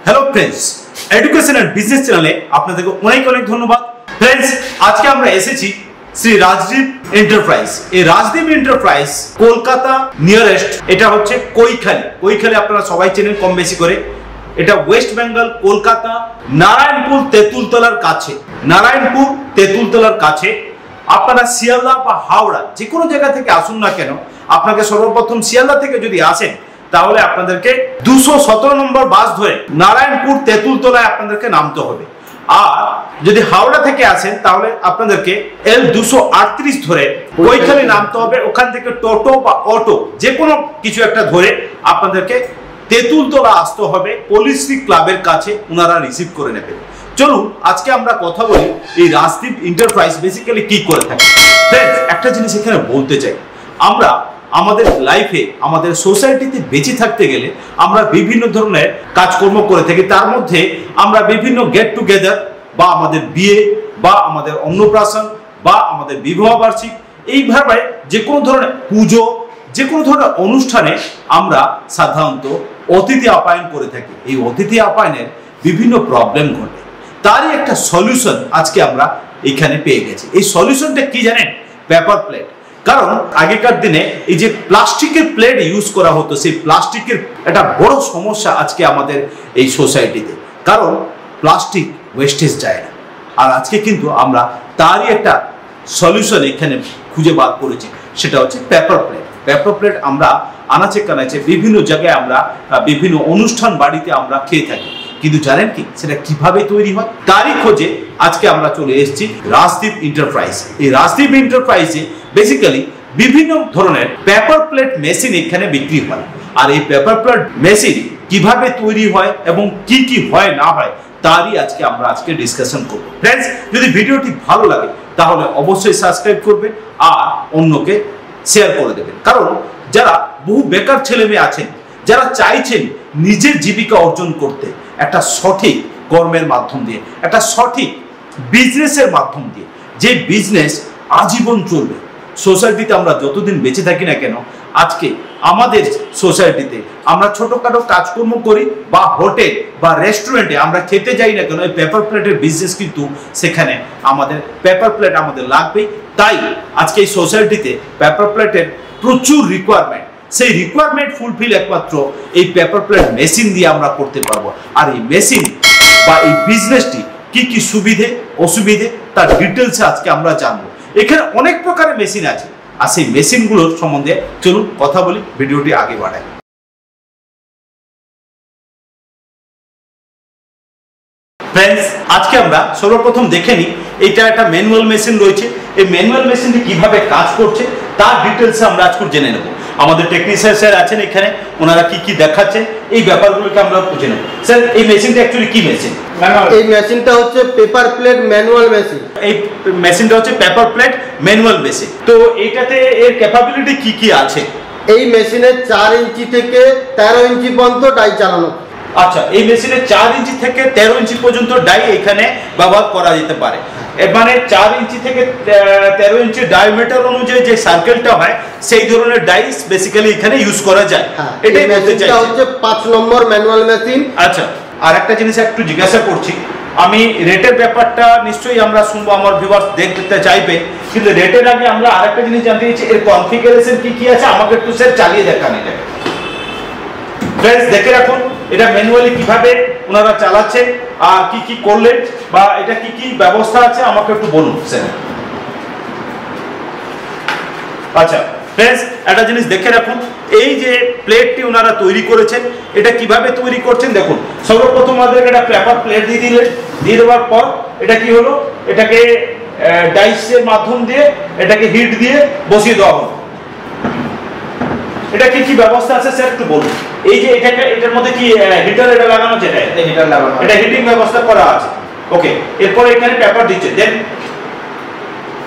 Hello friends, education and business চ্যানেলে আপনাদেরকে অনেক অনেক ধন্যবাদ। ফ্রেন্ডস, আজকে আমরা এসেছি শ্রী রাজদীপ এন্টারপ্রাইজ। এই রাজদীপ এন্টারপ্রাইজ কলকাতা নিয়ারেস্ট, এটা হচ্ছে কৈখালি আপনারা সবাই চেনেন কম বেশি করে। এটা ওয়েস্ট বেঙ্গল, কলকাতা নারায়ণপুর তেঁতুলতলার কাছে। আপনারা শিয়ালদা বা হাওড়া যে কোনো জায়গা থেকে আসুন না কেন, আপনাকে সর্বপ্রথম শিয়ালদা থেকে যদি আসেন তাহলে আপনাদেরকে 217 নম্বর বাস ধরে নারায়ণপুর তেঁতুলতলায় আপনাদেরকে নামতে হবে। আর যদি হাওড়া থেকে আসেন তাহলে আপনাদেরকে L238 ধরে কৈখালি নামতে হবে। ওখান থেকে টোটো বা অটো যে কোনো কিছু একটা ধরে আপনাদেরকে তেঁতুলতলা আসতে হবে। পলিশ্রী ক্লাবের কাছে ওনারা রিসিভ করে নেবেন। চলুন আজকে আমরা কথা বলি এই রাজদীপ এন্টারপ্রাইজ বেসিক্যালি কি করে থাকে। ফ্রেন্ডস, একটা জিনিস এখানে বলতে চাই, আমরা আমাদের লাইফে আমাদের সোসাইটিতে বেঁচে থাকতে গেলে আমরা বিভিন্ন ধরনের কাজকর্ম করে থাকি। তার মধ্যে আমরা বিভিন্ন গেট টুগেদার বা আমাদের বিয়ে বা আমাদের অন্নপ্রাশন বা আমাদের বিবাহ বার্ষিক, এইভাবে যে কোনো ধরনের পুজো, যে কোনো ধরনের অনুষ্ঠানে আমরা সাধারণত অতিথি আপ্যায়ন করে থাকি। এই অতিথি আপ্যায়নের বিভিন্ন প্রবলেম ঘটে, তারই একটা সলিউশন আজকে আমরা এখানে পেয়ে গেছি। এই সলিউশনটা কি জানেন? Paper plate. কারণ আগেকার দিনে এই যে প্লাস্টিকের প্লেট ইউজ করা হতো, সেই প্লাস্টিকের একটা বড় সমস্যা আজকে আমাদের এই সোসাইটিতে, কারণ প্লাস্টিক ওয়েস্টেজ যায় না। আর আজকে কিন্তু আমরা তারই একটা সলিউশন এখানে খুঁজে বার করেছি, সেটা হচ্ছে পেপার প্লেট। পেপার প্লেট আমরা আনাচে কানাচে বিভিন্ন জায়গায় আমরা বিভিন্ন অনুষ্ঠান বাড়িতে আমরা খেয়ে থাকি, কিন্তু জানেন কি সেটা কিভাবে তৈরি হয়? তারই খোঁজে আজকে আমরা চলে এসেছি রাজদীপ এন্টারপ্রাইজ। এই রাজদীপ এন্টারপ্রাইজে বেসিক্যালি বিভিন্ন ধরনের পেপার প্লেট মেশিন এখানে বিক্রি হয়। আর এই পেপার প্লেট মেশিন কিভাবে তৈরি হয় এবং কি কি হয় না হয় তারই আমরা আজকে ডিসকাশন করব। ফ্রেন্ডস, যদি ভিডিওটি ভালো লাগে তাহলে অবশ্যই সাবস্ক্রাইব করবেন আর অন্যকে শেয়ার করে দেবেন। কারণ যারা বহু বেকার ছেলে মেয়ে আছেন, যারা চাইছেন নিজের জীবিকা অর্জন করতে একটা সঠিক কর্মের মাধ্যম দিয়ে, একটা সঠিক বিজনেসের মাধ্যম দিয়ে, যে বিজনেস আজীবন চলবে। সোসাইটিতে আমরা যতদিন বেঁচে থাকি না কেন, আজকে আমাদের সোসাইটিতে আমরা ছোটখাটো কাজকর্ম করি বা হোটেল বা রেস্টুরেন্টে আমরা খেতে যাই না কেন, এই পেপার প্লেটের বিজনেস কিন্তু সেখানে আমাদের পেপার প্লেট আমাদের লাগবেই। তাই আজকে এই সোসাইটিতে পেপার প্লেটের প্রচুর রিকোয়ারমেন্ট। সেই রিকোয়ারমেন্ট ফুলফিল একমাত্র এই পেপার প্লেট মেশিন দিয়ে আমরা করতে পারবো। আর এই মেশিন বা এই বিজনেসটি কি কি সুবিধে অসুবিধে তার ডিটেলসে আজকে আমরা জানবো। এখানে অনেক প্রকারের মেশিন আছে, আর সেই মেশিনগুলোর সম্বন্ধে চলুন কথা বলি, ভিডিওটি আগে বাড়াই। ফ্রেন্ডস, আজকে আমরা সর্বপ্রথম দেখে নিই, এটা একটা ম্যানুয়াল মেশিন রয়েছে। এই ম্যানুয়াল মেশিনটি কিভাবে কাজ করছে তার ডিটেলসে আমরা আজকে জেনে নেব। আমাদের টেকনিশিয়ান স্যার আছেন এখানে, ওনারা কি কি দেখাচ্ছেন এই ব্যাপারগুলোকে আমরা বুঝে নেব। স্যার, এই মেশিনটা অ্যাকচুয়ালি কি মেশিন? এই মেশিনটা হচ্ছে পেপার প্লেট ম্যানুয়াল মেশিন। এই মেশিনটা হচ্ছে পেপার প্লেট ম্যানুয়াল মেশিন। তো এইটাতে এর ক্যাপাবিলিটি কি কি আছে? এই মেশিনে 4 ইঞ্চি থেকে 13 ইঞ্চি পর্যন্ত ডাই চালানো। আচ্ছা, এই মেশিনে 4 ইঞ্চি থেকে 13 ইঞ্চি পর্যন্ত ডাই এখানে ব্যবহার করা যেতে পারে। মানে 4 ইঞ্চি থেকে 13 ইঞ্চি ডায়ামিটার অনুযায়ী যে সার্কেলটা হয় সেই ধরনের ডাইস বেসিক্যালি এখানে ইউজ করা যায়। এটাই বলতে চাই। এটা হচ্ছে 5 নম্বর ম্যানুয়াল মেশিন। আচ্ছা, আর একটা জিনিস একটু জিজ্ঞাসা করছি, আমি রেটের ব্যাপারটা নিশ্চয়ই আমরা শুনবো, আমার ভিউয়ার্স দেখতে চাইবে, কিন্তু রেটের আগে আমরা আরেকটা জিনিস জানতে চাইছি, এর কনফিগারেশন কি কি আছে আমাকে একটু স্যার চালিয়ে দেখানো যাবে। ফ্রেন্ডস, দেখে রাখুন এটা ম্যানুয়ালি কিভাবে ওনারা চালাচ্ছেন আর কি কি করলেন বা এটা কি কি ব্যবস্থা আছে আমাকে একটু বলুন স্যার। আচ্ছা ফ্রেন্ডস, একটা জিনিস দেখে রাখুন, এই যে প্লেটটি ওনারা তৈরি করেছেন এটা কিভাবে তৈরি করছেন দেখুন। সর্বপ্রথম আমাদেরকে একটা পেপার প্লেট দিয়ে দিলেন, দিয়ে দেওয়ার পর এটা কি হলো, এটাকে ডাইসের মাধ্যম দিয়ে এটাকে হিট দিয়ে বসিয়ে দেওয়া হলো। এটা কি কি ব্যবস্থা আছে স্যার একটু বলুন। এই যে এটার মধ্যে কি হিটার এটা লাগানো আছে? হিটার লাগানো, এটা হিটিং ব্যবস্থা করা আছে। ওকে, এরপর এখানে পেপার দিচ্ছে, দেন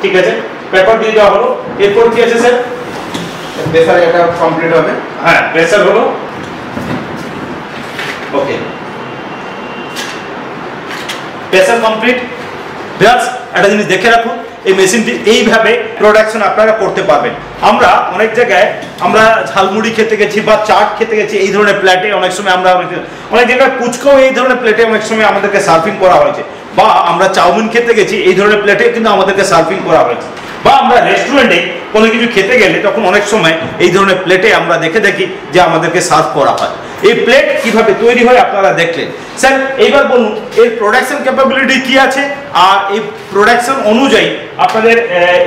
ঠিক আছে, পেপার দিয়ে দেওয়া হলো। এরপর কি আছে স্যার? প্রেসার এটা কমপ্লিট হবে। হ্যাঁ, প্রেসার হলো। ওকে, প্রেসার কমপ্লিট। ব্যাস, একটা জিনিস দেখে রাখুন, এই মেশিনটি এইভাবে প্রোডাকশন আপনারা করতে পারবেন। আমরা অনেক জায়গায় আমরা ঝালমুড়ি খেতে গেছি বা চাট খেতে গেছি এই ধরনের প্লেটে, অনেক সময় আমরা অনেক জায়গায় পুচকাও এই ধরনের প্লেটে অনেক সময় আমাদেরকে সার্ভিং করা হয়েছে, বা আমরা চাউমিন খেতে গেছি এই ধরনের প্লেটে কিন্তু আমাদেরকে সার্ভিং করা হয়েছে, বা আমরা রেস্টুরেন্টে কোনো কিছু খেতে গেলে তখন অনেক সময় এই ধরনের প্লেটে আমরা দেখি যে আমাদেরকে সার্ভ করা হয়। এই প্লেট কিভাবে তৈরি হয় আপনারা দেখলেন। স্যার এইবার বলুন এর প্রোডাকশন ক্যাপাবিলিটি কি আছে, আর এই প্রোডাকশন অনুযায়ী আপনাদের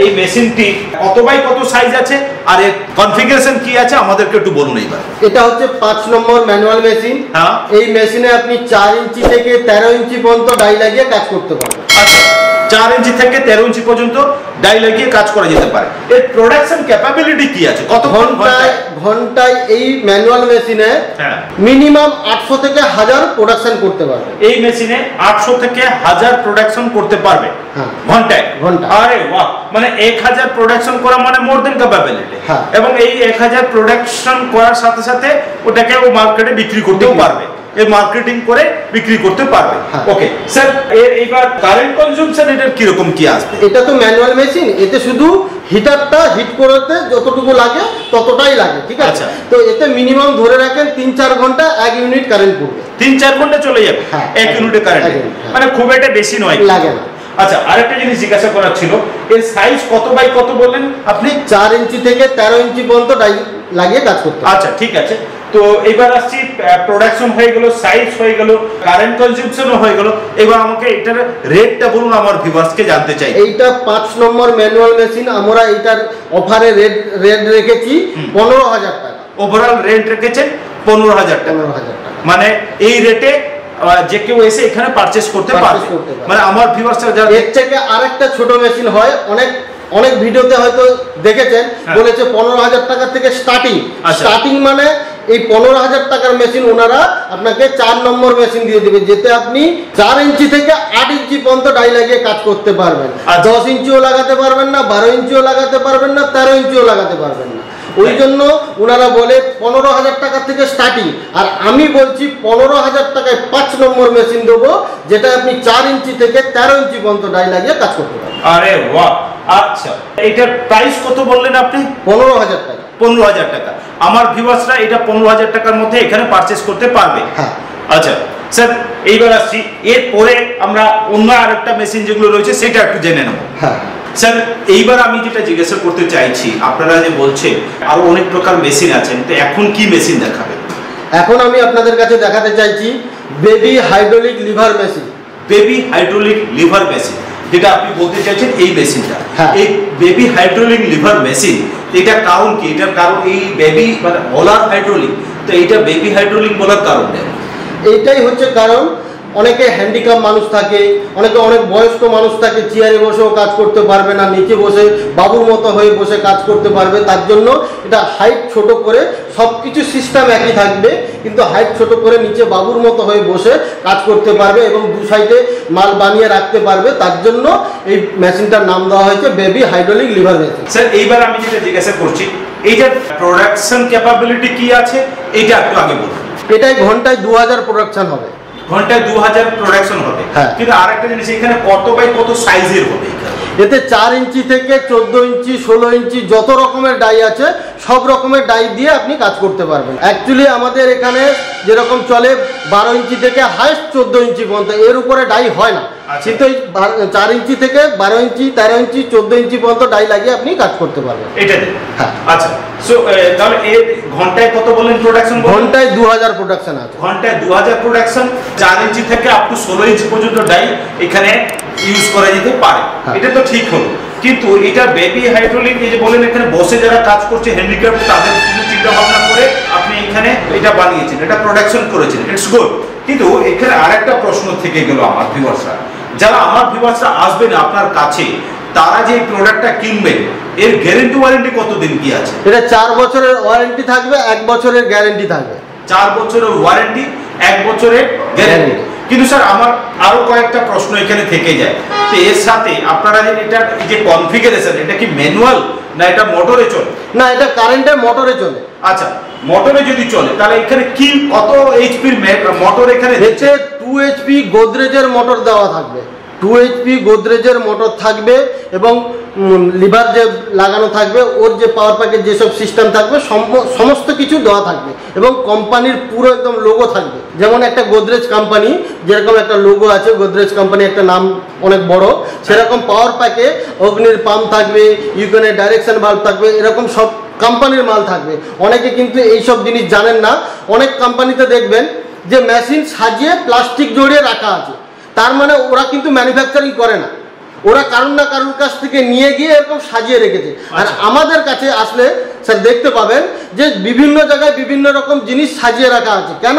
এই মেশিনটি কত বাই কত সাইজ আছে, আর এর কনফিগারেশন কি আছে আমাদেরকে একটু বলুন। এইবার এটা হচ্ছে 5 নম্বর ম্যানুয়াল মেশিন। হ্যাঁ, এই মেশিনে আপনি 4 ইঞ্চি থেকে 13 ইঞ্চি পর্যন্ত ডাই লাগিয়ে কাজ করতে পারবেন। আচ্ছা, 4 ইঞ্চি থেকে 13 ইঞ্চি পর্যন্ত ডাই লাগিয়ে কাজ করা যেতে পারে। এর প্রোডাকশন ক্যাপাবিলিটি কি আছে, কত ঘন্টায় এই ম্যানুয়াল মেশিনে মিনিমাম 800 থেকে 1000 প্রোডাকশন করতে পারবে। এই মেশিনে 800 থেকে 1000 প্রোডাকশন করতে পারবে ঘন্টায়। আরে বাহ, মানে 1000 প্রোডাকশন করা মানে মোর দেন ক্যাপাবিলিটি। এবং এই 1000 প্রোডাকশন করার সাথে সাথে ওটাকে ও মার্কেটে বিক্রি করতেও পারবে, এর মার্কেটিং করে বিক্রি করতে পারবে। ওকে স্যার, এর এইবার কারেন্ট কনজাম্পশন এটার কি রকম কি আসবে? এটা তো ম্যানুয়াল মেশিন, এতে শুধু হিটারটা হিট করতে যতটুকু লাগে ততটাই লাগে, ঠিক আছে? তো এতে মিনিমাম ধরে রাখেন 3-4 ঘন্টা 1 ইউনিট কারেন্ট পড়বে। 3-4 ঘন্টা চলে যাবে 1 ইউনিটে কারেন্ট, মানে খুব একটা বেশি নয়, লাগে না। আচ্ছা, আরেকটা জিনিস জিজ্ঞাসা করার ছিল, এর সাইজ কত বাই কত বললেন আপনি? 4 ইঞ্চি থেকে 13 ইঞ্চি পর্যন্ত ডাই লাগিয়ে কাজ করতে। আচ্ছা, ঠিক আছে। তো এবার আসছি, প্রোডাকশন হয়ে গেল, সাইজ হয়ে গেল, কারেন্ট কনজাম্পশনও হয়ে গেল, এবার আমাকে এটার রেটটা বলুন, আমার ভিউয়ার্সকে জানতে চাই। এইটা 5 নম্বর ম্যানুয়াল মেশিন, আমরা এটার অফারে রেট রেখেছি 15,000 টাকা। ওভারঅল রেট রেখেছেন 15,000 টাকা। মানে এই রেটে যে কেউ এসে এখানে পারচেজ করতে পারবে। মানে আমার ভিউয়ার্সরা যারা, এর থেকে আরেকটা ছোট মেশিন হয়, অনেক ভিডিওতে হয়তো দেখেছেন, বলেছে 15,000 টাকা থেকে স্টার্টিং। মানে এই 15,000 টাকার মেশিন ওনারা আপনাকে 4 নম্বর মেশিন দিয়ে দিবে, যেতে আপনি 4 ইঞ্চি থেকে 8 ইঞ্চি পর্যন্ত ডাই লাগিয়ে কাজ করতে পারবেন। 10 ইঞ্চিও লাগাতে পারবেন না, 12 ইঞ্চিও লাগাতে পারবেন না, 13 ইঞ্চিও লাগাতে পারবেন না। ওই জন্য ওনারা বলে 15,000 টাকা থেকে স্টার্টিং। আর আমি বলছি 15,000 টাকায় 5 নম্বর মেশিন দেবো, যেটা আপনি 4 ইঞ্চি থেকে 13 ইঞ্চি পর্যন্ত ডাই লাগিয়ে কাজ করতে পারবেন। আরে বাহ, আচ্ছা, এটার প্রাইস কত বললেন আপনি? 15,000 টাকা। 15,000 টাকা। আমার ভিউয়ার্সরা এটা 15,000 টাকার মধ্যে এখানে পারচেজ করতে পারবে। আচ্ছা স্যার, এইবার আসছি, এরপরে আমরা অন্য আরেকটা মেশিন যেগুলো রয়েছে সেটা একটু জেনে নেব। স্যার, এইবার আমি যেটা জিজ্ঞাসা করতে চাইছি, আপনারা যে বলছেন আরো অনেক প্রকার মেশিন আছেন, তো এখন কি মেশিন দেখাবেন? এখন আমি আপনাদের কাছে দেখাতে চাইছি baby hydraulic liver machine. Baby hydraulic liver machine, যেটা আপনি বলতে চাইছেন এই মেশিনটা, এই বেবি হাইড্রোলিক লিভার মেশিন, এটা কারণ কি? এটার কারণ এই বেবি মানে বলার হাইড্রোলিক, তো এটা বেবি হাইড্রোলিক বলার কারণ নেই। এইটাই হচ্ছে কারণ। অনেকে হ্যান্ডিক্যাপ মানুষ থাকে, অনেক বয়স্ক মানুষ থাকে, চেয়ারে বসেও কাজ করতে পারবে না, নিচে বসে বাবুর মতো হয়ে বসে কাজ করতে পারবে। তার জন্য এটা হাইট ছোট করে, সব কিছু সিস্টেম একই থাকবে, কিন্তু হাইট ছোট করে নিচে বাবুর মতো হয়ে বসে কাজ করতে পারবে এবং দু সাইডে মাল বানিয়ে রাখতে পারবে। তার জন্য এই মেশিনটার নাম দেওয়া হয়েছে baby hydraulic liver machine. Sir, এইবার আমি যেটা জিজ্ঞাসা করছি, এইটার প্রোডাকশন ক্যাপাবিলিটি কি আছে, এইটা একটু আগে বলুন। এটাই ঘন্টায় 2000 প্রোডাকশন হবে। ঘন্টায় 2000 প্রোডাকশন হবে, কিন্তু আরেকটা জিনিস, এখানে কত বাই কত সাইজের হবে? এতে 4 ইঞ্চি থেকে 14 ইঞ্চি 16 ইঞ্চি যত রকমের ডাই আছে সব রকমের ডাই দিয়ে আপনি কাজ করতে পারবেন। অ্যাকচুয়ালি আমাদের এখানে যেরকম চলে 12 ইঞ্চি থেকে হাইস্ট 14 ইঞ্চি পর্যন্ত, এর উপরে ডাই হয় না। কিন্তু 4 ইঞ্চি থেকে 12 ইঞ্চি 13 ইঞ্চি 14 ইঞ্চি পর্যন্ত ডাই লাগিয়ে আপনি কাজ করতে পারবেন। এটাতে আচ্ছা, সো তাহলে এর ঘন্টায় কত বলেন প্রোডাকশন? ঘন্টায় 2000 প্রোডাকশন আছে। ঘন্টায় 2000 প্রোডাকশন, 4 ইঞ্চি থেকে আপ টু 16 ইঞ্চি পর্যন্ত ডাই এখানে ইউজ করা যেতে পারে। এটা তো ঠিক হলো, কিন্তু এটা বেবি হাইড্রোলিক, এই যে বলেন এখানে বসে যারা কাজ করছে হ্যান্ডিক্যাপ, তাদের চিন্তা ভাবনা করে আপনি এখানে এটা বানিয়েছেন, এটা প্রোডাকশন করেছেন, ইটস গুড। কিন্তু এখানে আরেকটা প্রশ্ন থেকে গেল আমার ভিউয়ার্সরা, যারা আমার ভিউয়ার্সরা আসবেন আপনার কাছে, তারা যে প্রোডাক্টটা কিনবেন, এর গ্যারান্টি ওয়ারেন্টি কতদিন কি আছে? এটা 4 বছরের ওয়ারেন্টি থাকবে, 1 বছরের গ্যারান্টি থাকবে। 4 বছরের ওয়ারেন্টি, 1 বছরের গ্যারান্টি। কিন্তু স্যার, আমার আরো কয়েকটা প্রশ্ন এখানে থেকে যায়। তো এর সাথে আপনারা যে এটার যে কনফিগারেশন, এটা কি ম্যানুয়াল না এটা মোটরে চলে? না, এটা কারেন্টে মোটরে চলে। আচ্ছা, মোটরে যদি চলে তাহলে এখানে কি কত এইচপির মোটর এখানে? 2 এইচপি গোদরেজের মোটর দেওয়া থাকবে। 2 HP গোদরেজের মোটর থাকবে এবং লিভার যে লাগানো থাকবে, ওর যে পাওয়ার প্যাকেজ যেসব সিস্টেম থাকবে সমস্ত কিছু দেওয়া থাকবে এবং কোম্পানির পুরো একদম লোগো থাকবে। যেমন একটা গোদরেজ কোম্পানি যেরকম একটা লোগো আছে, গোদরেজ কোম্পানি একটা নাম অনেক বড়, সেরকম পাওয়ার প্যাকে অগ্নির পাম্প থাকবে, ইউকেনের ডাইরেকশন বাল্ব থাকবে, এরকম সব কোম্পানির মাল থাকবে। অনেকে কিন্তু এইসব জিনিস জানেন না। অনেক কোম্পানিতে দেখবেন যে মেশিন সাজিয়ে প্লাস্টিক জড়িয়ে রাখা আছে, তার মানে ওরা কিন্তু ম্যানুফ্যাকচারিং করে না, ওরা কারুর না কারুর কাছ থেকে নিয়ে গিয়ে এরকম সাজিয়ে রেখেছে। আর আমাদের কাছে আসলে স্যার দেখতে পাবেন যে বিভিন্ন জায়গায় বিভিন্ন রকম জিনিস সাজিয়ে রাখা আছে। কেন?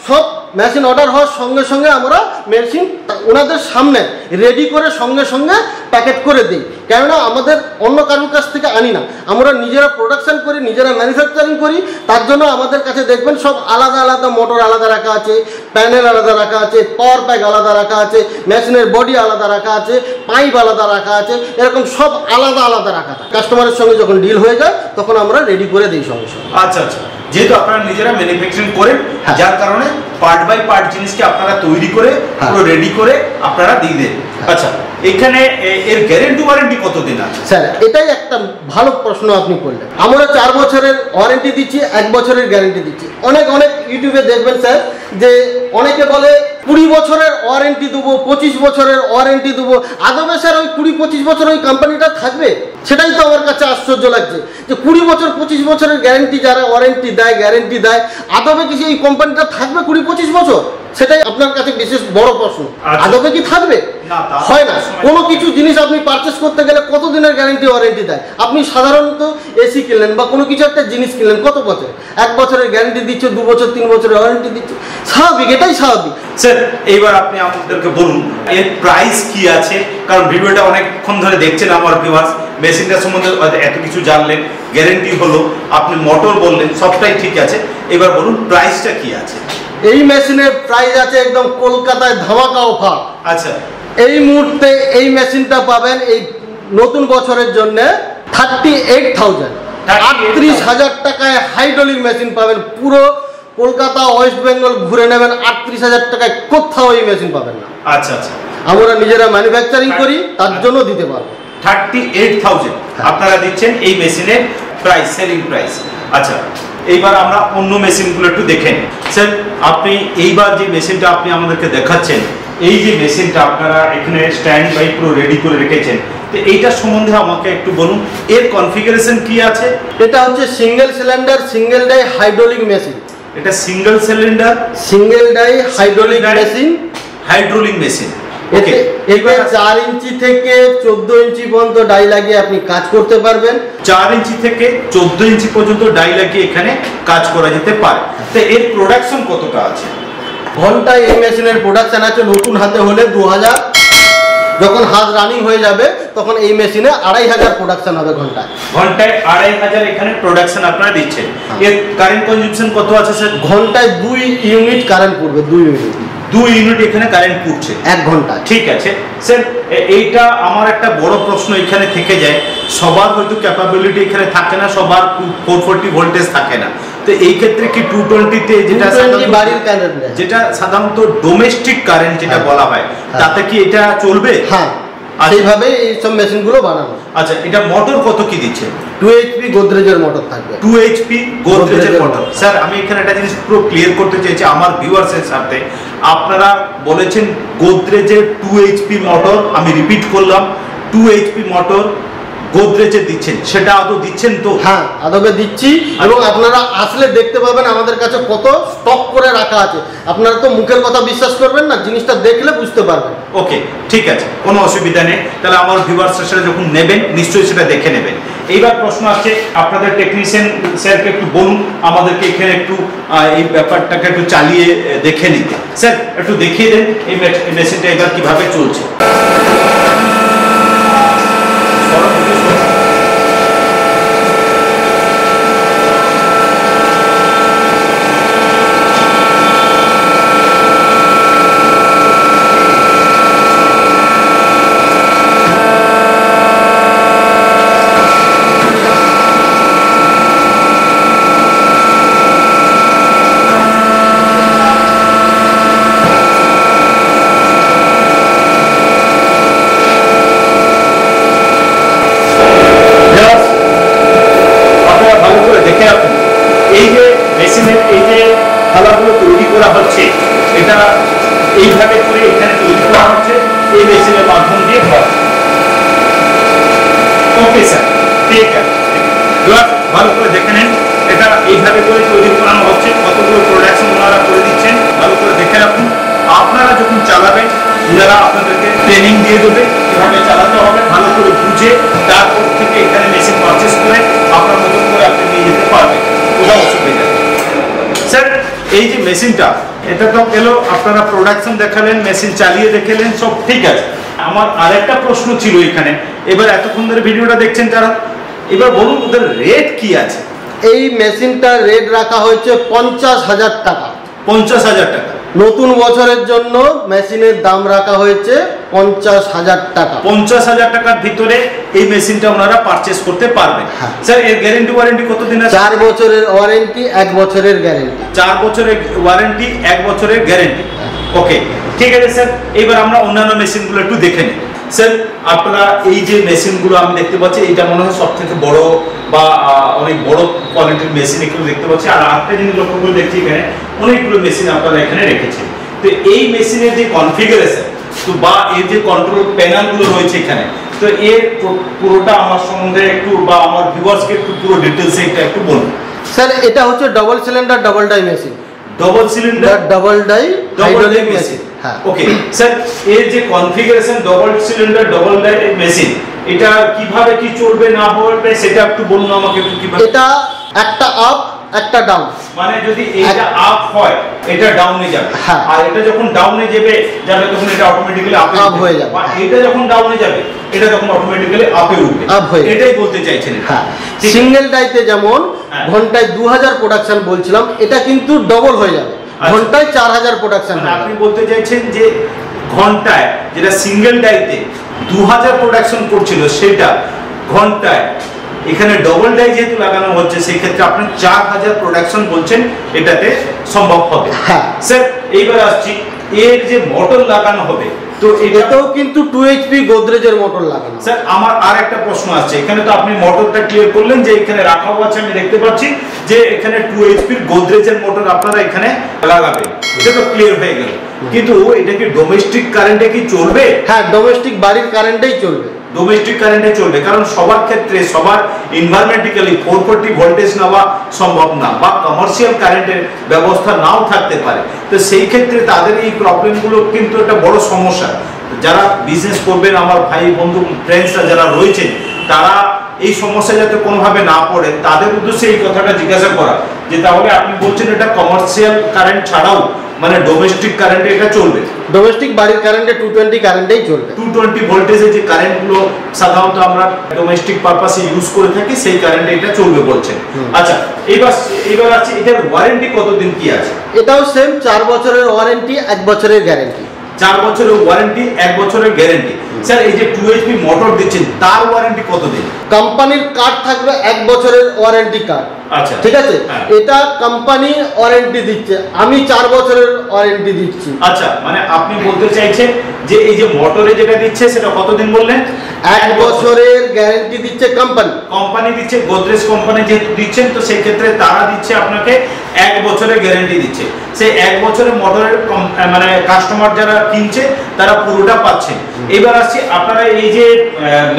সব মেশিন অর্ডার হওয়ার সঙ্গে সঙ্গে আমরা মেশিন ওনাদের সামনে রেডি করে সঙ্গে সঙ্গে প্যাকেট করে দিই। কেননা আমাদের অন্য কারোর কাছ থেকে আনি না, আমরা নিজেরা প্রোডাকশন করি, নিজেরা ম্যানুফ্যাকচারিং করি। তার জন্য আমাদের কাছে দেখবেন সব আলাদা আলাদা মোটর আলাদা রাখা আছে, প্যানেল আলাদা রাখা আছে, পাওয়ার প্যাক আলাদা রাখা আছে, মেশিনের বডি আলাদা রাখা আছে, পাইপ আলাদা রাখা আছে, এরকম সব আলাদা আলাদা রাখা থাকে। কাস্টমারের সঙ্গে যখন ডিল হয়ে যায় তখন আমরা রেডি করে দিই সঙ্গে সঙ্গে। আচ্ছা আচ্ছা, যেহেতু আপনারা নিজেরা ম্যানুফ্যাকচারিং করেন, যার কারণে পার্ট বাই পার্ট জিনিসকে আপনারা তৈরি করে পুরো রেডি করে আপনারা দিয়ে দেন। আচ্ছা, এখানে এর গ্যারান্টি ওয়ারেন্টি কতদিন আছে? স্যার এটাই একটা ভালো প্রশ্ন আপনি করলেন। আমরা 4 বছরের ওয়ারেন্টি দিচ্ছি, 1 বছরের গ্যারান্টি দিচ্ছি। অনেক ইউটিউবে দেখবেন স্যার যে অনেকে বলে 20 বছরের ওয়ারেন্টি দেবো, 25 বছরের ওয়ারেন্টি দেবো। আদবে স্যার ওই 20-25 বছর ওই কোম্পানিটা থাকবে? সেটাই তো আমার কাছে আশ্চর্য লাগছে যে 20 বছর 25 বছরের গ্যারান্টি যারা ওয়ারেন্টি দেয়, গ্যারান্টি দেয়, আদবে কি এই কোম্পানিটা থাকবে 20-25 বছর? সেটাই আপনার কাছে বিশেষ বড় প্রশ্ন। আদবে কি থাকবে? হয় না। কোনো কিছু জিনিস আপনি পারচেস করতে গেলে কত দিনের গ্যারান্টি ওয়ারেন্টি দেয়? আপনি সাধারণত এসি কিনলেন বা কোনো কিছু একটা জিনিস কিনলেন, কত বছর? 1 বছরের গ্যারান্টি দিচ্ছে, 2 বছর 3 বছরের ওয়ারেন্টি দিচ্ছে। স্বাভাবিক, এটাই স্বাভাবিক। স্যার এইবার আপনি আমাদেরকে বলুন এর প্রাইস কি আছে, কারণ ভিডিওটা অনেকক্ষণ ধরে দেখছেন আমার ভিউয়ার্স, মেশিনটার সম্বন্ধে এত কিছু জানলেন, গ্যারান্টি হলো, আপনি মোটর বললেন, সবটাই ঠিক আছে। এবার বলুন প্রাইসটা কি আছে? এই মেশিনের প্রাইস আছে একদম কলকাতায় ধামাকা অফার। আচ্ছা, এই মুহূর্তে এই মেশিনটা পাবেন এই নতুন বছরের জন্য 38,000, 38,000 টাকায় হাইড্রোলিক মেশিন পাবেন। পুরো কলকাতা ওয়েস্ট বেঙ্গল ঘুরে নেবেন, 38,000 টাকায় কোথাও এই মেশিন পাবেন না। আচ্ছা আচ্ছা, আমরা নিজেরা ম্যানুফ্যাকচারিং করি, তার জন্য দিতে পারবো। 38,000 আপনারা দিচ্ছেন এই মেশিনের প্রাইস, সেলিং প্রাইস। আচ্ছা, এইবার আমরা অন্য মেশিনগুলো একটু দেখেন। স্যার আপনি এইবার যে মেশিনটা আপনি আমাদেরকে দেখাচ্ছেন, এই যে মেশিনটা আপনারা এখানে স্ট্যান্ড বাই পুরো রেডি করে রেখেছেন, তো এইটার সম্বন্ধে আমাকে একটু বলুন, এর কনফিগারেশন কি আছে? এটা হচ্ছে single cylinder single die hydraulic machine. এটা single cylinder single die hydraulic machine, hydraulic machine. Okay, এতে 4 ইঞ্চি থেকে 14 ইঞ্চি পর্যন্ত ডাই লাগিয়ে আপনি কাজ করতে পারবেন। 4 ইঞ্চি থেকে 14 ইঞ্চি পর্যন্ত ডাই লাগিয়ে এখানে কাজ করা যেতে পারে। তো এর প্রোডাকশন কতটা আছে? ঘন্টায় এই মেশিনের প্রোডাকশন আছে নতুন হাতে হলে 2000, যখন হাত রানিং হয়ে যাবে তখন এই মেশিনে 2500 প্রোডাকশন হবে ঘন্টায়। ঘন্টায় 2500 এখানে প্রোডাকশন আপনারা দিচ্ছেন। এর কারেন্ট কনজাম্পশন কত আছে স্যার? ঘন্টায় 2 ইউনিট কারেন্ট পড়বে, 2 ইউনিট এখানে কারেন্ট পড়ছে 1 ঘন্টা। ঠিক আছে স্যার, এইটা আমার একটা বড় প্রশ্ন এখানে থেকে যায়, সবার হয়তো ক্যাপাবিলিটি এখানে থাকে না, সবার 440 ভোল্টেজ থাকে না। তো এই ক্ষেত্রে কি 220 তে যেটা বাড়ির কারেন্ট, যেটা সাধারণত ডোমেস্টিক কারেন্ট যেটা বলা হয়, তাতে কি এটা চলবে? হ্যাঁ, সেইভাবে এই সব মেশিনগুলো বানানো। আচ্ছা, এটা মোটর কত কি দিচ্ছে? 2 HP গোদরেজের মোটর থাকবে। 2 HP গোদরেজের মোটর। স্যার আমি এখানে একটা জিনিস পুরো ক্লিয়ার করতে চাইছি আমার ভিউয়ার্সের সাথে। আপনারা বলেছেন গোদরেজের 2 HP মোটর, আমি রিপিট করলাম 2 HP মোটর গোদরেজে দিচ্ছেন, সেটা আদৌ দিচ্ছেন তো? হ্যাঁ, আদবে দিচ্ছি। এবং আপনারা আসলে দেখতে পাবেন আমাদের কাছে কত স্টক করে রাখা আছে। আপনারা তো মুখের কথা বিশ্বাস করবেন না, জিনিসটা দেখলে বুঝতে পারবেন। ওকে, ঠিক আছে, কোনো অসুবিধা নেই। তাহলে আমার ভিউয়ার্সরা সেটা যখন নেবেন নিশ্চয়ই সেটা দেখে নেবেন। এইবার প্রশ্ন আছে, আপনাদের টেকনিশিয়ান স্যারকে একটু বলুন আমাদেরকে এখানে একটু এই ব্যাপারটাকে একটু চালিয়ে দেখে নিতে। স্যার একটু দেখিয়ে দেন এই মেশিনটা এবার কিভাবে চলছে। এইভাবে করে এখানে তৈরি করা হচ্ছে এই মেশিনের মাধ্যম দিয়ে হয়। ওকে স্যার, ঠিক আছে, ভালো করে দেখে নেন এটা এইভাবে করে তৈরি করানো হচ্ছে, কতগুলো প্রোডাকশন ওনারা করে দিচ্ছেন, ভালো করে দেখে রাখুন। আপনারা যখন চালাবেন ওনারা আপনাদেরকে ট্রেনিং দিয়ে দেবে কিভাবে চালাতে হবে, ভালো করে বুঝে তারপর থেকে এখানে মেশিন পারচেস করে আপনার মতন করে আপনি নিয়ে যেতে পারবেন, কোনো অসুবিধা নেই। স্যার এই যে মেশিনটা, এটা তো এলো আপনারা প্রোডাকশন দেখালেন, মেশিন চালিয়ে দেখালেন, সব ঠিক আছে। আমার আরেকটা প্রশ্ন ছিল এখানে, এবার এতক্ষণ ধরে ভিডিওটা দেখছেন যারা, এবার বলুন ওদের রেট কি আছে? এই মেশিনটার রেট রাখা হয়েছে 50,000 টাকা। 50,000 টাকা। নতুন বছরের জন্য মেশিনের দাম রাখা হয়েছে 50,000 টাকা। 50,000 টাকার ভিতরে এই মেশিনটা ওনারা পারচেস করতে পারবেন। স্যার এর গ্যারেন্টি ওয়ারেন্টি কতদিন আছে? 4 বছরের ওয়ারেন্টি, 1 বছরের গ্যারেন্টি। 4 বছরের ওয়ারেন্টি, 1 বছরের গ্যারেন্টি। ওকে, ঠিক আছে স্যার। এবার আমরা অন্যান্য মেশিনগুলো একটু দেখে নিই। স্যার আপনারা এই যে মেশিনগুলো আমি দেখতে পাচ্ছি, এটা মনে হয় সব থেকে বড় বা অনেক বড় কোয়ালিটির মেশিন এগুলো দেখতে পাচ্ছি। আর আরেকটা জিনিস লক্ষ্য করে দেখছি, এখানে অনেকগুলো মেশিন আপনারা এখানে রেখেছেন। তো এই মেশিনের যে কনফিগারেশন তো বা এর যে কন্ট্রোল প্যানেলগুলো রয়েছে এখানে, তো এর পুরোটা আমার সম্বন্ধে একটু বা আমার ভিউয়ার্সকে একটু পুরো ডিটেইলসে একটু বলুন। স্যার এটা হচ্ছে double cylinder double die machine. Double cylinder double die hydraulic machine. হ্যাঁ, ওকে স্যার। এর যে configuration double cylinder double die machine, এটা কিভাবে কি চলবে না হবে সেটা একটু বলুন আমাকে একটু। কিভাবে? এটা একটা আপ একটা ডাউন, মানে যদি এটা আপ হয় এটা ডাউনে যাবে, আর এটা যখন ডাউনে যাবে তখন এটা অটোমেটিক্যালি আপ হয়ে যাবে, আর এটা যখন ডাউনে যাবে এটা তখন অটোমেটিক্যালি আপে উঠবে, এটাই বলতে চাইছেন। হ্যাঁ, সিঙ্গেল ডাইতে যেমন ঘন্টায় 2000 প্রোডাকশন বলছিলাম, এটা কিন্তু ডবল হয়ে যাবে, ঘন্টায় 4000 প্রোডাকশন। আপনি বলতে চাইছেন যে ঘন্টায় যেটা সিঙ্গেল ডাইতে 2000 প্রোডাকশন করছিল সেটা ঘন্টায় এখানে ডবল ডাই যেহেতু লাগানো হচ্ছে সেই ক্ষেত্রে আপনি 4000 প্রোডাকশন বলছেন এটাতে সম্ভব হবে। হ্যাঁ স্যার, এইবার আসছি এর যে মোটর লাগানো হবে, তো এটাও কিন্তু 2 HP গোদরেজের মোটর লাগানো। স্যার আমার আর একটা প্রশ্ন আছে, এখানে তো আপনি মোটরটা ক্লিয়ার করলেন যে এখানে রাখাও আছে, আমি দেখতে পাচ্ছি যে এখানে 2 HP গোদরেজের মোটর আপনারা এখানে লাগাবেন, এটা তো ক্লিয়ার হয়ে গেল। কিন্তু এটা কি ডোমেস্টিক কারেন্টে কি চলবে? হ্যাঁ, ডোমেস্টিক বাড়ির কারেন্টেই চলবে। ডোমেস্টিক কারেন্টে চলবে, কারণ সবার ক্ষেত্রে সবার এনভায়রনমেন্টালি 440 ভোল্টেজ নেওয়া সম্ভব না, বা কমার্শিয়াল কারেন্টের ব্যবস্থা নাও থাকতে পারে। তো সেই ক্ষেত্রে তাদের এই প্রবলেমগুলো কিন্তু একটা বড় সমস্যা। যারা বিজনেস করবেন, আমার ভাই বন্ধু ফ্রেন্ডসরা যারা রয়েছেন, তারা এই সমস্যা যাতে কোনোভাবে না পড়ে তাদের উদ্দেশ্যে এই কথাটা জিজ্ঞাসা করা, যে তাহলে আপনি বলছেন এটা কমার্শিয়াল কারেন্ট ছাড়াও মানে ডোমেস্টিক কারেন্টে এটা চলবে। ডোমেস্টিক বাড়ির কারেন্টে 220 কারেন্টেই চলবে। 220 ভোল্টেজের যে কারেন্টগুলো সাধারণত আমরা ডোমেস্টিক পারপাসে ইউজ করে থাকি, সেই কারেন্টে এটা চলবে বলছেন। আচ্ছা, এবার আছে এটার ওয়ারেন্টি কতদিন কি আছে? এটাও সেম, 4 বছরের ওয়ারেন্টি, 1 বছরের গ্যারান্টি। 4 বছরের ওয়ারেন্টি, 1 বছরের গ্যারান্টি। স্যার এই যে 2 HP মোটর দিচ্ছেন তার ওয়ারেন্টি কতদিন? কোম্পানির কার্ড থাকবে 1 বছরের ওয়ারেন্টি কার্ড। আচ্ছা, ঠিক আছে। এটা কোম্পানি ওয়ারেন্টি দিচ্ছে, আমি 4 বছরের ওয়ারেন্টি দিচ্ছি। আচ্ছা, মানে আপনি বলতে চাইছেন যে এই যে মোটরে যেটা দিচ্ছে সেটা কতদিন বললেন? 1 বছরের গ্যারান্টি দিচ্ছে কোম্পানি দিচ্ছে, গোদরেজ কোম্পানি যেহেতু দিচ্ছেন, তো সেই ক্ষেত্রে তারা দিচ্ছে আপনাকে 1 বছরের গ্যারান্টি দিচ্ছে। সেই 1 বছরের মোটরের মানে কাস্টমার যারা কিনছে তারা পুরোটা পাচ্ছে। এবার আসছে আপনারা এই যে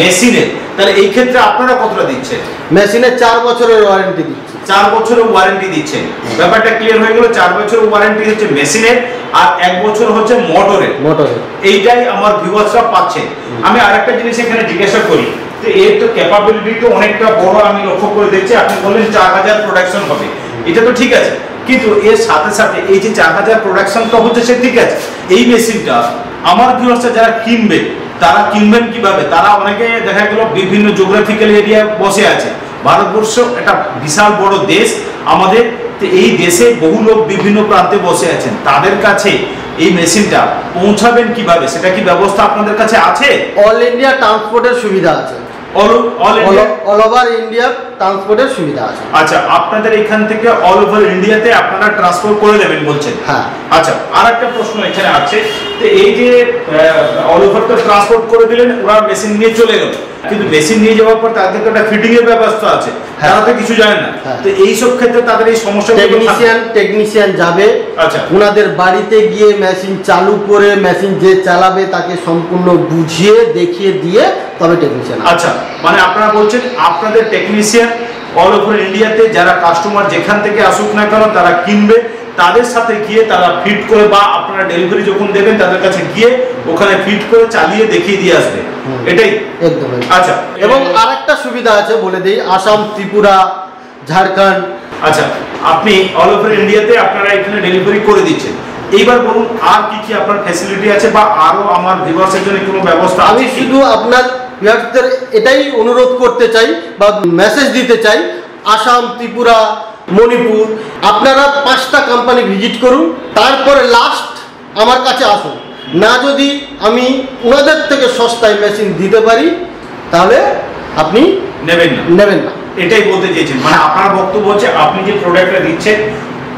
মেশিনের, তাহলে এই ক্ষেত্রে আপনারা কতটা দিচ্ছেন? মেশিনে 4 বছরের ওয়ারেন্টি দিচ্ছে। 4 বছরের ওয়ারেন্টি দিচ্ছেন, ব্যাপারটা ক্লিয়ার হয়ে গেল। 4 বছরের ওয়ারেন্টি হচ্ছে মেশিনের, আর 1 বছর হচ্ছে মোটরের। এইটাই আমার ভিউয়ার্সরা পাচ্ছে। আমি আরেকটা জিনিস এখানে জিজ্ঞাসা করি, তো এর তো ক্যাপাবিলিটি তো অনেকটা বড়, আমি লক্ষ্য করে দেখছি। আপনি বললেন 4000 প্রোডাকশন হবে, এটা তো ঠিক আছে, কিন্তু এর সাথে সাথে এই যে 4000 প্রোডাকশন তো হচ্ছে সে ঠিক আছে, এই মেশিনটা আমার ভিউয়ার্সরা যারা কিনবে তারা কিনবেন কিভাবে? তারা অনেকে দেখা গেল বিভিন্ন জিওগ্রাফিক্যাল এরিয়ায় বসে আছে। ভারতবর্ষ একটা বিশাল বড় দেশ আমাদের, এই দেশে বহু লোক বিভিন্ন প্রান্তে বসে আছেন, তাদের কাছে এই মেশিনটা পৌঁছাবেন কিভাবে? সেটা কি ব্যবস্থা আপনাদের কাছে আছে? অল ইন্ডিয়া ট্রান্সপোর্টের সুবিধা আছে। অল ওভার ইন্ডিয়া ট্রান্সপোর্টের সুবিধা আছে। আচ্ছা, আপনাদের এখান থেকে অল ওভার ইন্ডিয়াতে আপনারা ট্রান্সপোর্ট করে দেবেন বলছেন? হ্যাঁ। আচ্ছা, আর একটা প্রশ্ন এখানে আছে, তো এই যে অল ওভার তো ট্রান্সপোর্ট করে দিলেন, ওরা মেশিন নিয়ে চলে গেল, কিন্তু মেশিন নিয়ে যাওয়ার পর তাদের তো একটা ফিটিং এর ব্যবস্থা আছে, তারা তো কিছু জানে না। তো এই সব ক্ষেত্রে তাদের এই সমস্যা, টেকনিশিয়ান যাবে, আচ্ছা, ওনাদের বাড়িতে গিয়ে মেশিন চালু করে মেশিন যে চালাবে তাকে সম্পূর্ণ বুঝিয়ে দেখিয়ে দিয়ে তবে টেকনিশিয়ান। আচ্ছা, মানে আপনারা বলছেন আপনাদের টেকনিশিয়ান অল ওভার ইন্ডিয়াতে যারা কাস্টমার যেখান থেকে আসুক না কেন তারা কিনবে, তাদের সাথে গিয়ে তারা ফিট করে বা আপনারা ডেলিভারি যখন দেবেন তাদের কাছে গিয়ে ওখানে ফিট করে চালিয়ে দেখিয়ে দিয়ে আসবে, এটাই একদম। আচ্ছা, এবং আরেকটা সুবিধা আছে বলে দেই, আসাম, ত্রিপুরা, ঝাড়খণ্ড, আচ্ছা, আপনি অল ওভার ইন্ডিয়াতে আপনারা এখানে ডেলিভারি করে দিচ্ছেন। এইবার বলুন আর কি কি আপনার ফ্যাসিলিটি আছে বা আরো আমার ভিউয়ার্সের জন্য কোনো ব্যবস্থা আছে? আমি শুধু আপনার ভিউয়ার্সদের এটাই অনুরোধ করতে চাই বা মেসেজ দিতে চাই, আসাম, ত্রিপুরা, মণিপুর আপনারা 5টা কোম্পানি ভিজিট করুন, তারপরে লাস্ট আমার কাছে আসুন। না যদি আমি ওনাদের থেকে সস্তায় মেশিন দিতে পারি তাহলে আপনি নেবেন না, এটাই বলতে চেয়েছেন। মানে আপনার বক্তব্য হচ্ছে আপনি যে প্রোডাক্টটা দিচ্ছেন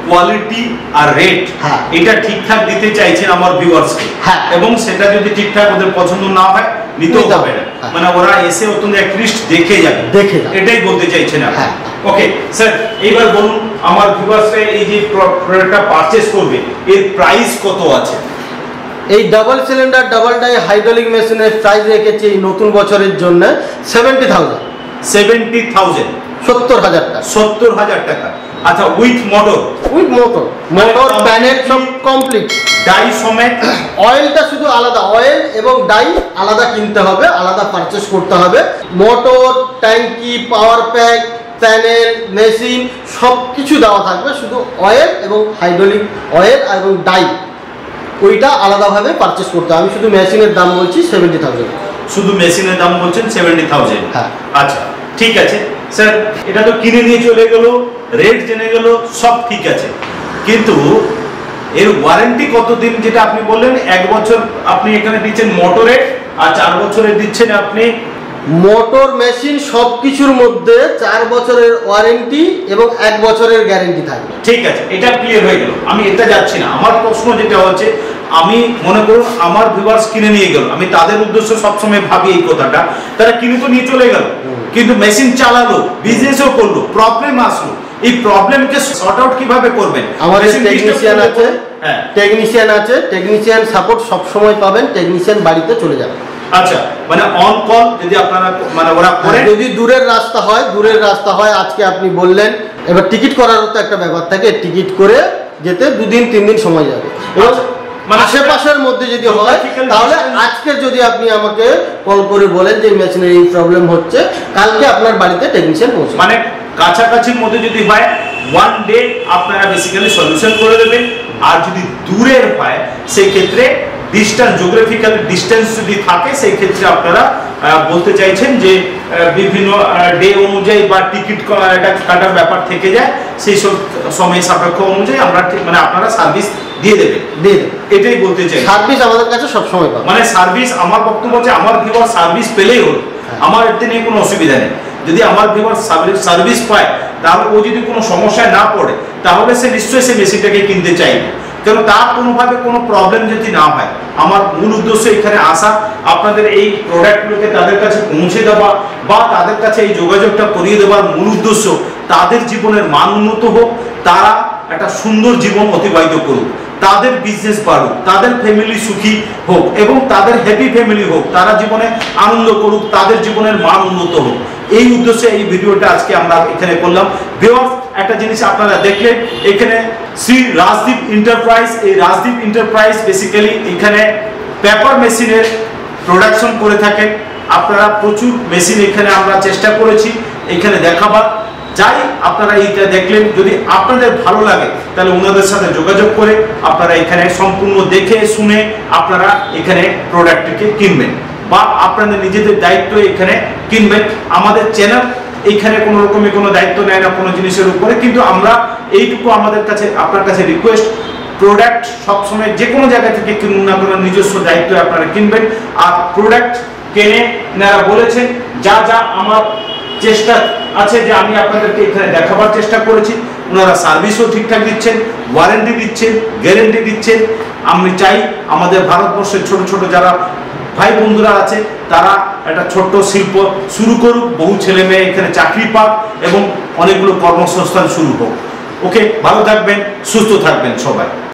কোয়ালিটি আর রেট এটা ঠিকঠাক দিতে চাইছেন আমার ভিউয়ার্সকে, এবং সেটা যদি ঠিকঠাক ওদের পছন্দ না হয় নিতে হবে না, মানে ওরা এসে অত্যন্ত অ্যাটলিস্ট দেখে যাবে, এটাই বলতে চাইছেন আপনি। ওকে স্যার, এইবার বলুন আমার ভিউয়ার্সরা এই যে প্রোডাক্টটা পারচেজ করবে এর প্রাইস কত আছে? এই double cylinder double die hydraulic মেশিনের প্রাইস রেখেছি এই নতুন বছরের জন্য 70,000। 70,000, 70,000 টাকা। 70,000 টাকা। আচ্ছা, উইথ মোটর প্যানেল সব কমপ্লিট, ডাই সমেত? অয়েলটা শুধু আলাদা, অয়েল এবং ডাই আলাদা কিনতে হবে, আলাদা পারচেস করতে হবে। মোটর, ট্যাঙ্কি, পাওয়ার প্যাক, প্যানেল, মেশিন সব কিছু দেওয়া থাকবে, শুধু অয়েল এবং হাইড্রোলিক অয়েল এবং ডাই ওইটা আলাদাভাবে পারচেস করতে হবে। আমি শুধু মেশিনের দাম বলছি 70,000। শুধু মেশিনের দাম বলছেন 70,000? হ্যাঁ। আচ্ছা, ঠিক আছে স্যার, এটা তো কিনে নিয়ে চলে গেল, রেট জেনে গেল, সব ঠিক আছে, কিন্তু এর ওয়ারেন্টি কতদিন? যেটা আপনি বললেন 1 বছর আপনি এখানে দিচ্ছেন মোটরে, আর 4 বছরের দিচ্ছেন আপনি মোটর, মেশিন সবকিছুর মধ্যে 4 বছরের ওয়ারেন্টি এবং 1 বছরের গ্যারেন্টি থাকবে। ঠিক আছে, এটা ক্লিয়ার হয়ে গেল, আমি এটা যাচ্ছি না। আমার প্রশ্ন যেটা হচ্ছে, আমি মনে করুন আমার ভিউয়ার্স কিনে নিয়ে গেল, আমি তাদের উদ্দেশ্য সবসময় ভাবি এই কথাটা, তারা কিনে তো নিয়ে চলে গেল, কিন্তু মেশিন চালালো, বিজনেসও করলো, প্রবলেম আসলো, এই প্রবলেমকে সর্ট আউট কিভাবে করবেন? আমাদের টেকনিশিয়ান আছে, টেকনিশিয়ান সাপোর্ট সব সময় পাবেন, টেকনিশিয়ান বাড়িতে চলে যাবে। আচ্ছা, মানে অন কল যদি আপনারা মানে ওরা করে, যদি দূরের রাস্তা হয়, আজকে আপনি বললেন, এবার টিকিট করারও তো একটা ব্যাপার থাকে, টিকিট করে যেতে 2 দিন 3 দিন সময় যাবে। এবং আশেপাশের মধ্যে যদি হয় তাহলে আজকে যদি আপনি আমাকে কল করে বলেন যে মেশিনের এই প্রবলেম হচ্ছে, কালকে আপনার বাড়িতে টেকনিশিয়ান পৌঁছবে। মানে কাছাকাছির মধ্যে যদি হয় 1 ডে আপনারা বেসিক্যালি সলিউশন করে দেবেন। আর যদি দূরের হয় সেই ক্ষেত্রে ডিস্টেন্স, জিওগ্রাফিক্যাল ডিস্টেন্স যদি থাকে সেই ক্ষেত্রে আপনারা বলতে চাইছেন যে বিভিন্ন ডে অনুযায়ী বা টিকিট কাটার ব্যাপার থেকে যায়, সেই সব সময় সাপেক্ষ অনুযায়ী আমরা মানে আপনারা সার্ভিস দিয়ে দেবেন, এটাই বলতে চাই। সার্ভিস আমাদের কাছে সব সময় পাবেন, মানে সার্ভিস, আমার বক্তব্য হচ্ছে আমার ভিউয়ার সার্ভিস পেলেই হলো, আমার এতে নিয়ে কোনো অসুবিধা নেই। যদি আমার ভিউয়ার সার্ভিস পায় তাহলে ও যদি কোনো সমস্যায় না পড়ে তাহলে সে নিশ্চয়ই সে মেশিনটাকে কিনতে চাইবে, কারণ তার কোনোভাবে কোনো প্রবলেম যদি না হয়। আমার মূল উদ্দেশ্য এখানে আসা, আপনাদের এই প্রোডাক্টগুলোকে তাদের কাছে পৌঁছে দেওয়া বা তাদের কাছে এই যোগাযোগটা করিয়ে দেওয়ার মূল উদ্দেশ্য তাদের জীবনের মান উন্নত হোক, তারা একটা সুন্দর জীবন অতিবাহিত করুক, তাদের বিজনেস বাড়ুক, তাদের ফ্যামিলি সুখী হোক এবং তাদের হ্যাপি ফ্যামিলি হোক, তারা জীবনে আনন্দ করুক, তাদের জীবনের মান উন্নত হোক, এই উদ্দেশ্যে এই ভিডিওটা আজকে আমরা এখানে করলাম। ভিউয়ার্স, একটা জিনিস আপনারা দেখলেন, এখানে শ্রী রাজদীপ এন্টারপ্রাইজ, এই রাজদীপ এন্টারপ্রাইজ বেসিক্যালি এখানে পেপার মেশিনের প্রোডাকশন করে থাকেন। আপনারা প্রচুর মেশিন এখানে আমরা চেষ্টা করেছি এখানে দেখাবার, যাই আপনারা এইটা দেখলেন, যদি আপনাদের ভালো লাগে তাহলে ওনাদের সাথে যোগাযোগ করে আপনারা এখানে সম্পূর্ণ দেখে শুনে আপনারা এখানে প্রোডাক্টটিকে কিনবেন বা আপনাদের নিজেদের দায়িত্ব এখানে কিনবেন। আমাদের চ্যানেল এইখানে কোনো রকমের কোনো দায়িত্ব নেয় না কোনো জিনিসের উপরে, কিন্তু আমরা এইটুকু আমাদের কাছে আপনার কাছে রিকোয়েস্ট, প্রোডাক্ট সবসময় যে কোনো জায়গা থেকে কিনুন না কোনো নিজস্ব দায়িত্ব আপনারা কিনবেন। আর প্রোডাক্ট কেনে এনারা বলেছেন যা যা আমার চেষ্টা আছে যে আমি আপনাদেরকে এখানে দেখাবার চেষ্টা করেছি, ওনারা সার্ভিসও ঠিকঠাক দিচ্ছেন, ওয়ারেন্টি দিচ্ছেন, গ্যারেন্টি দিচ্ছেন। আমি চাই আমাদের ভারতবর্ষের ছোট ছোট যারা ভাই বন্ধুরা আছে তারা একটা ছোট্ট শিল্প শুরু করুক, বহু ছেলে মেয়ে এখানে চাকরি পাক এবং অনেকগুলো কর্মসংস্থান শুরু হোক। ওকে, ভালো থাকবেন, সুস্থ থাকবেন সবাই।